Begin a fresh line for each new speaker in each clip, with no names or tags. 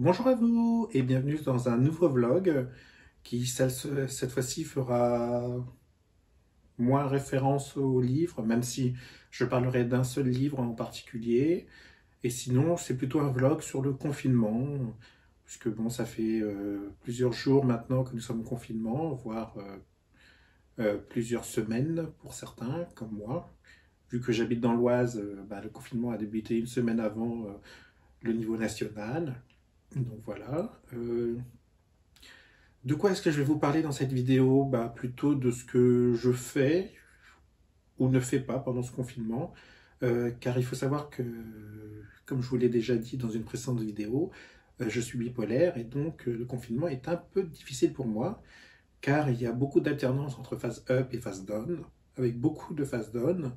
Bonjour à vous et bienvenue dans un nouveau vlog qui cette fois-ci fera moins référence au livre, même si je parlerai d'un seul livre en particulier. Et sinon, c'est plutôt un vlog sur le confinement, puisque bon, ça fait plusieurs jours maintenant que nous sommes en confinement, voire plusieurs semaines pour certains, comme moi. Vu que j'habite dans l'Oise, le confinement a débuté une semaine avant le niveau national. Donc voilà. De quoi est-ce que je vais vous parler dans cette vidéo? Plutôt de ce que je fais ou ne fais pas pendant ce confinement. Car il faut savoir que, comme je vous l'ai déjà dit dans une précédente vidéo, je suis bipolaire et donc le confinement est un peu difficile pour moi, car il y a beaucoup d'alternance entre phase up et phase down, avec beaucoup de phase down,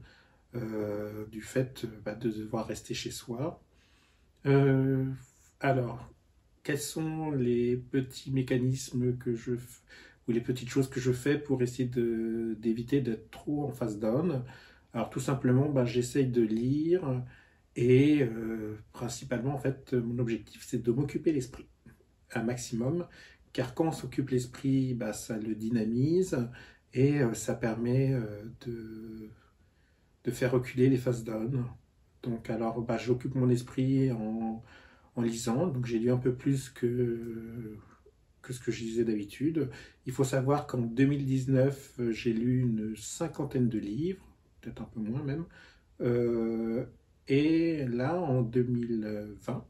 du fait de devoir rester chez soi. Euh, alors, quels sont les petits mécanismes ou les petites choses que je fais pour essayer d'éviter d'être trop en phase down? Alors tout simplement, j'essaye de lire et principalement en fait mon objectif c'est de m'occuper l'esprit un maximum, car quand on s'occupe l'esprit, ça le dynamise et ça permet de faire reculer les phases down. Donc alors j'occupe mon esprit en lisant, donc j'ai lu un peu plus que ce que je lisais d'habitude. Il faut savoir qu'en 2019, j'ai lu une cinquantaine de livres, peut-être un peu moins même. Et là, en 2020,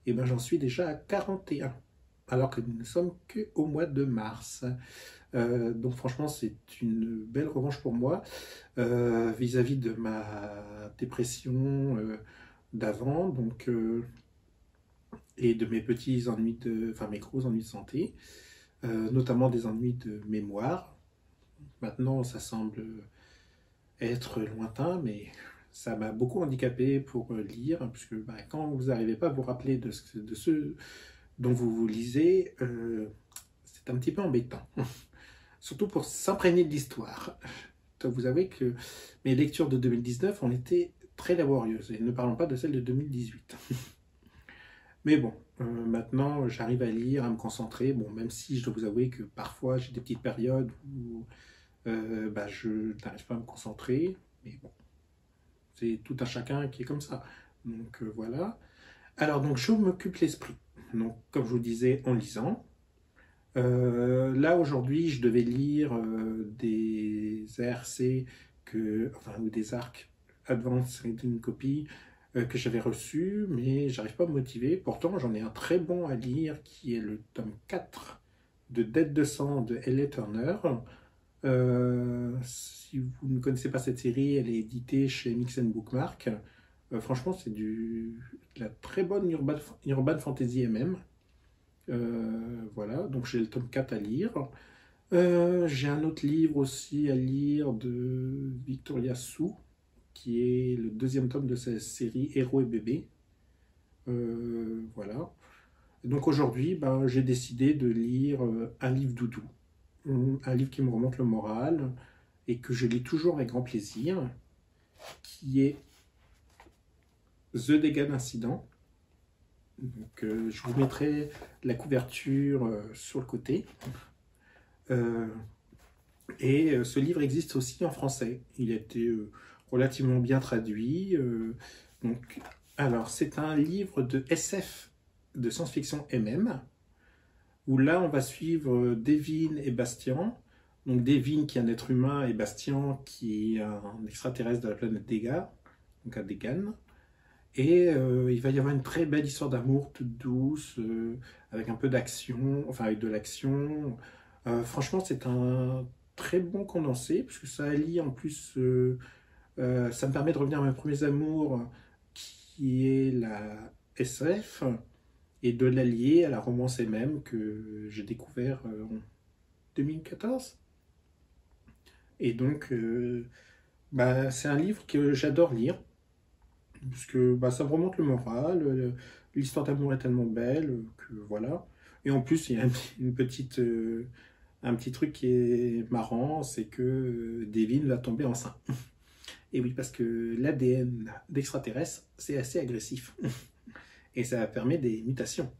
j'en suis déjà à 41, alors que nous ne sommes qu'au mois de mars. Donc franchement, c'est une belle revanche pour moi vis-à-vis de ma dépression d'avant. Et de mes petits ennuis mes gros ennuis de santé, notamment des ennuis de mémoire. Maintenant, ça semble être lointain, mais ça m'a beaucoup handicapé pour lire, puisque quand vous n'arrivez pas à vous rappeler de ce dont vous lisez, c'est un petit peu embêtant. Surtout pour s'imprégner de l'histoire. Vous savez que mes lectures de 2019 ont été très laborieuses, et ne parlons pas de celles de 2018. Mais bon, maintenant j'arrive à lire, à me concentrer, bon, même si je dois vous avouer que parfois j'ai des petites périodes où je n'arrive pas à me concentrer, mais bon, c'est tout un chacun qui est comme ça. Donc voilà. Alors donc je m'occupe l'esprit, donc comme je vous disais en lisant. Là aujourd'hui je devais lire des ARC ou des ARC Advanced Reading Copy que j'avais reçu, mais j'arrive pas à me motiver. Pourtant, j'en ai un très bon à lire qui est le tome 4 de Dette de sang de L.A. Turner. Si vous ne connaissez pas cette série, elle est éditée chez Mix Bookmark. Franchement, c'est de la très bonne urban fantasy MM. Voilà, donc j'ai le tome 4 à lire. J'ai un autre livre aussi à lire de Victoria Sue, qui est le deuxième tome de sa série Héros et bébés. Voilà. Donc aujourd'hui, j'ai décidé de lire un livre doudou, un livre qui me remonte le moral et que je lis toujours avec grand plaisir, qui est The Degan Incident. Donc, je vous mettrai la couverture sur le côté. Ce livre existe aussi en français. Il a été relativement bien traduit. Alors, c'est un livre de SF, de science-fiction MM, où là, on va suivre Devin et Bastien. Donc, Devin qui est un être humain et Bastien qui est un extraterrestre de la planète Dega, donc à Degan. Et il va y avoir une très belle histoire d'amour toute douce, avec un peu d'action, enfin avec de l'action. Franchement, c'est un très bon condensé, puisque ça allie en plus, ça me permet de revenir à mes premiers amours, qui est la SF, et de l'allier à la romance MM que j'ai découvert en 2014. Et donc, c'est un livre que j'adore lire, parce que ça me remonte le moral, l'histoire d'amour est tellement belle que voilà. Et en plus, il y a un petit truc qui est marrant, c'est que Devin va tomber enceinte. Et oui, parce que l'ADN d'extraterrestre, c'est assez agressif. et ça permet des mutations.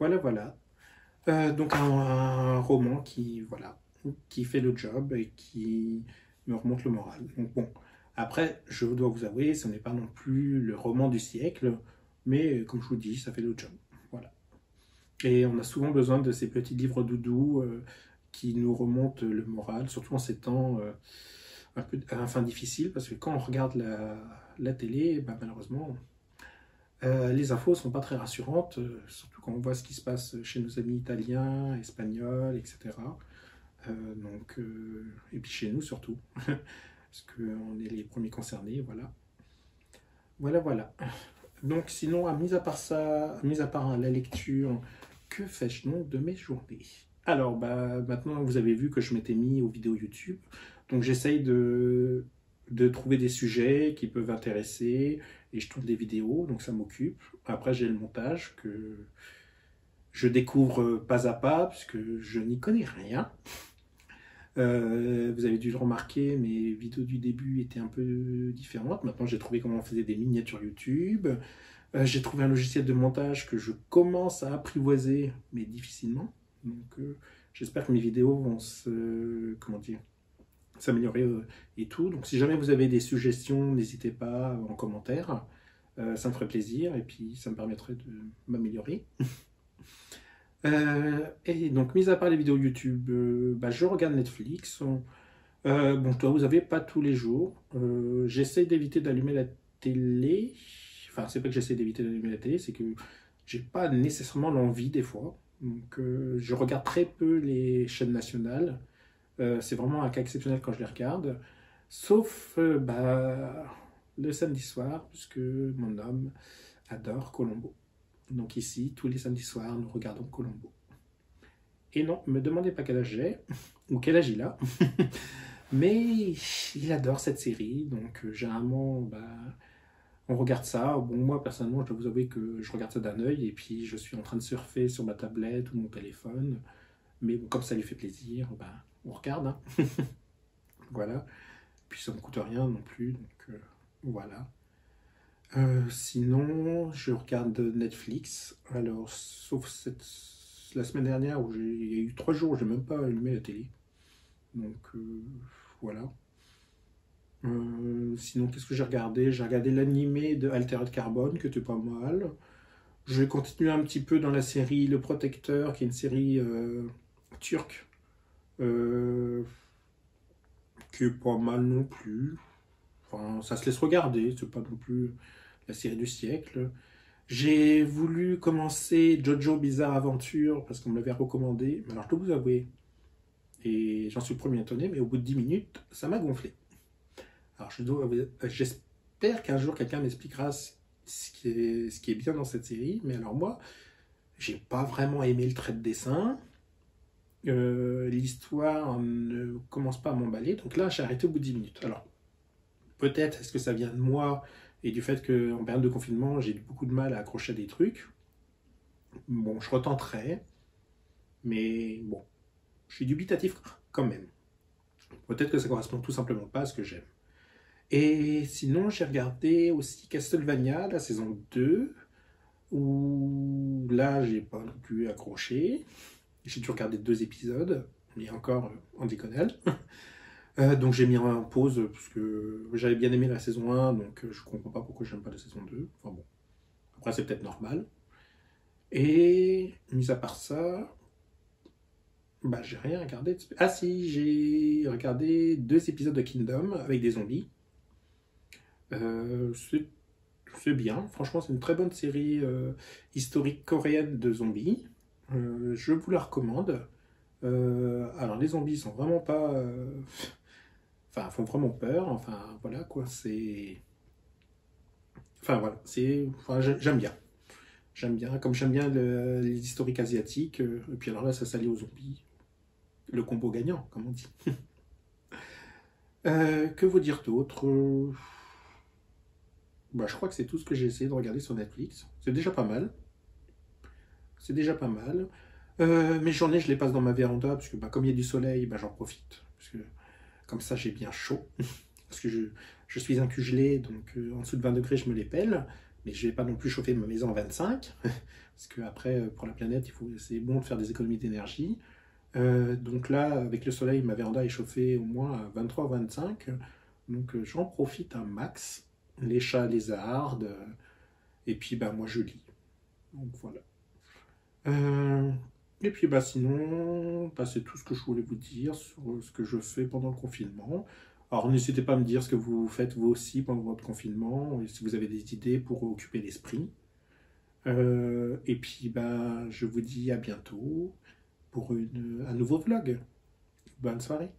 Voilà, voilà. Donc un roman qui, voilà, qui fait le job et qui me remonte le moral. Donc bon, après, je dois vous avouer, ce n'est pas non plus le roman du siècle, mais comme je vous dis, ça fait le job. Voilà. Et on a souvent besoin de ces petits livres doudous qui nous remontent le moral, surtout en ces temps un peu enfin difficiles, parce que quand on regarde la télé, bah, malheureusement, les infos ne sont pas très rassurantes, surtout quand on voit ce qui se passe chez nos amis italiens, espagnols, etc. Et puis chez nous surtout, parce qu'on est les premiers concernés, voilà. Voilà, voilà. Donc sinon, mis à part ça, mis à part la lecture, que fais-je donc de mes journées? Alors, bah, maintenant, vous avez vu que je m'étais mis aux vidéos YouTube, donc j'essaye de trouver des sujets qui peuvent intéresser, et je tourne des vidéos, donc ça m'occupe. Après, j'ai le montage que je découvre pas à pas, puisque je n'y connais rien. Vous avez dû le remarquer, mes vidéos du début étaient un peu différentes. Maintenant, j'ai trouvé comment on faisait des miniatures YouTube. J'ai trouvé un logiciel de montage que je commence à apprivoiser, mais difficilement. Donc, j'espère que mes vidéos vont s'améliorer et tout. Donc, si jamais vous avez des suggestions, n'hésitez pas en commentaire. Ça me ferait plaisir et puis ça me permettrait de m'améliorer. Et donc, mis à part les vidéos YouTube, bah, je regarde Netflix. Bon, toi, vous avez pas tous les jours. J'essaie d'éviter d'allumer la télé. Enfin, c'est pas que j'essaie d'éviter d'allumer la télé, c'est que j'ai pas nécessairement l'envie des fois. Donc, je regarde très peu les chaînes nationales. C'est vraiment un cas exceptionnel quand je les regarde. Sauf bah, le samedi soir, puisque mon homme adore Columbo. Donc ici, tous les samedis soirs, nous regardons Columbo. Et non, ne me demandez pas quel âge j'ai, ou quel âge il a, mais il adore cette série, donc généralement, bah, on regarde ça. Bon, moi, personnellement, je dois vous avouer que je regarde ça d'un œil, et puis je suis en train de surfer sur ma tablette ou mon téléphone, mais bon, comme ça lui fait plaisir, bah, on regarde, hein. Voilà. Puis ça ne me coûte rien non plus, donc voilà. Sinon, je regarde Netflix. Alors, sauf la semaine dernière où il y a eu 3 jours où je n'ai même pas allumé la télé. Donc, voilà. Sinon, qu'est-ce que j'ai regardé? J'ai regardé l'animé de Altered Carbone, qui était pas mal. Je vais continuer un petit peu dans la série Le Protecteur, qui est une série turque, qui est pas mal non plus. Enfin, ça se laisse regarder, c'est pas non plus la série du siècle. J'ai voulu commencer Jojo Bizarre Aventure parce qu'on me l'avait recommandé. Alors je dois vous avouer, et j'en suis le premier étonné, mais au bout de 10 minutes, ça m'a gonflé. Alors j'espère qu'un jour quelqu'un m'expliquera ce qui est bien dans cette série, mais alors moi, j'ai pas vraiment aimé le trait de dessin. L'histoire ne commence pas à m'emballer, donc là j'ai arrêté au bout de 10 minutes. Alors peut-être est-ce que ça vient de moi et du fait qu'en période de confinement j'ai eu beaucoup de mal à accrocher à des trucs. Bon, je retenterai, mais bon, je suis dubitatif quand même. Peut-être que ça correspond tout simplement pas à ce que j'aime. Et sinon j'ai regardé aussi Castlevania, la saison 2, où là j'ai pas non plus accroché. J'ai dû regarder 2 épisodes, mais encore en diagonale. Donc j'ai mis en pause parce que j'avais bien aimé la saison 1, donc je comprends pas pourquoi j'aime pas la saison 2. Enfin bon, après c'est peut-être normal. Et mis à part ça, bah j'ai rien regardé. Ah si, j'ai regardé 2 épisodes de Kingdom avec des zombies. C'est bien, franchement c'est une très bonne série historique coréenne de zombies. Je vous la recommande. Alors les zombies sont vraiment pas... Enfin, font vraiment peur. Enfin, voilà quoi. C'est. Enfin, voilà. Enfin, j'aime bien. J'aime bien. Comme j'aime bien les historiques asiatiques. Et puis alors là, ça s'allie aux zombies. Le combo gagnant, comme on dit. Que vous dire d'autre? Bah, je crois que c'est tout ce que j'ai essayé de regarder sur Netflix. C'est déjà pas mal. C'est déjà pas mal. Mes journées, je les passe dans ma véranda. Parce que bah, comme il y a du soleil, bah, j'en profite. Parce que comme ça, j'ai bien chaud. Parce que je suis un cugelé, donc en dessous de 20 degrés, je me les pèle. Mais je vais pas non plus chauffer ma maison à 25, parce que après, pour la planète, c'est bon de faire des économies d'énergie. Donc là, avec le soleil, ma véranda est chauffée au moins à 23-25. Donc j'en profite un max. Les chats lézardent. Et puis bah, moi je lis. Donc voilà. Euh, et puis bah, sinon, bah, c'est tout ce que je voulais vous dire sur ce que je fais pendant le confinement. Alors n'hésitez pas à me dire ce que vous faites vous aussi pendant votre confinement, et si vous avez des idées pour occuper l'esprit. Et puis bah, je vous dis à bientôt pour un nouveau vlog. Bonne soirée.